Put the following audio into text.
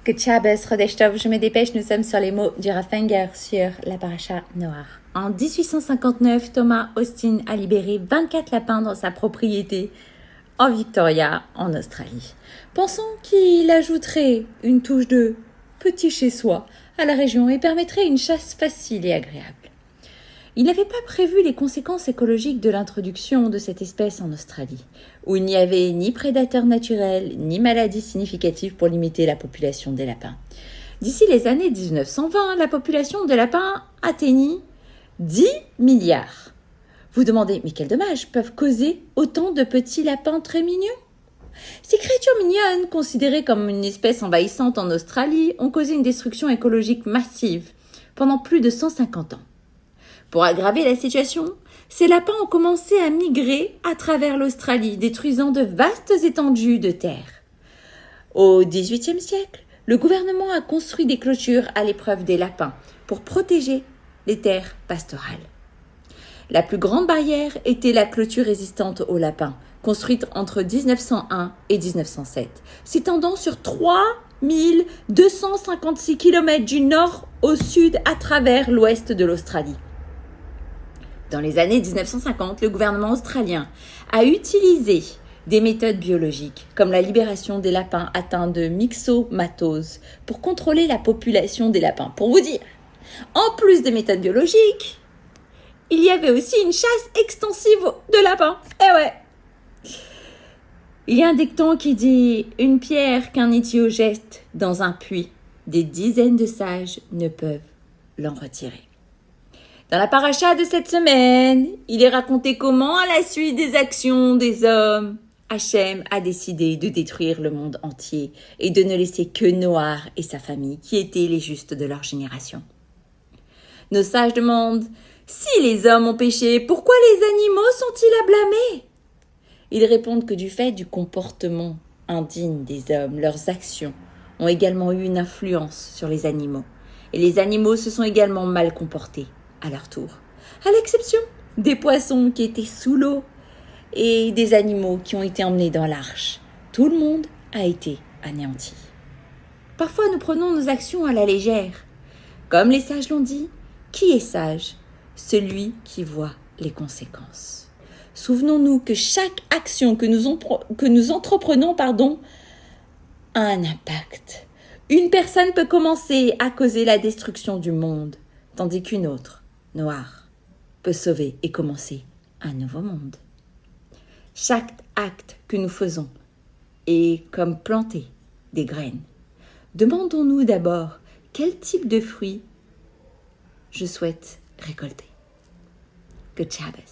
Que Shabbos, Chodesh Tov, je me dépêche, nous sommes sur les mots du Rav Wenger sur la paracha Noach. En 1859, Thomas Austin a libéré 24 lapins dans sa propriété en Victoria, en Australie, pensant qu'il ajouterait une touche de petit chez soi à la région et permettrait une chasse facile et agréable. Il n'avait pas prévu les conséquences écologiques de l'introduction de cette espèce en Australie, où il n'y avait ni prédateurs naturels, ni maladies significatives pour limiter la population des lapins. D'ici les années 1920, la population des lapins atteignit 10 milliards. Vous demandez, mais quel dommage peuvent causer autant de petits lapins très mignons ? Ces créatures mignonnes, considérées comme une espèce envahissante en Australie, ont causé une destruction écologique massive pendant plus de 150 ans. Pour aggraver la situation, ces lapins ont commencé à migrer à travers l'Australie, détruisant de vastes étendues de terre. Au XVIIIe siècle, le gouvernement a construit des clôtures à l'épreuve des lapins pour protéger les terres pastorales. La plus grande barrière était la clôture résistante aux lapins, construite entre 1901 et 1907, s'étendant sur 3256 km du nord au sud à travers l'ouest de l'Australie. Dans les années 1950, le gouvernement australien a utilisé des méthodes biologiques, comme la libération des lapins atteints de myxomatose, pour contrôler la population des lapins. Pour vous dire, en plus des méthodes biologiques, il y avait aussi une chasse extensive de lapins. Eh ouais! Il y a un dicton qui dit « Une pierre qu'un idiot jette dans un puits, des dizaines de sages ne peuvent l'en retirer. » Dans la paracha de cette semaine, il est raconté comment, à la suite des actions des hommes, Hachem a décidé de détruire le monde entier et de ne laisser que Noach et sa famille, qui étaient les justes de leur génération. Nos sages demandent, si les hommes ont péché, pourquoi les animaux sont-ils à blâmer ? Ils répondent que du fait du comportement indigne des hommes, leurs actions ont également eu une influence sur les animaux. Et les animaux se sont également mal comportés à leur tour, à l'exception des poissons qui étaient sous l'eau et des animaux qui ont été emmenés dans l'arche. Tout le monde a été anéanti. Parfois, nous prenons nos actions à la légère. Comme les sages l'ont dit, qui est sage ? Celui qui voit les conséquences. Souvenons-nous que chaque action que nous entreprenons a un impact. Une personne peut commencer à causer la destruction du monde, tandis qu'une autre, Noach, peut sauver et commencer un nouveau monde. Chaque acte que nous faisons est comme planter des graines. Demandons-nous d'abord quel type de fruits je souhaite récolter. Good Shabbos.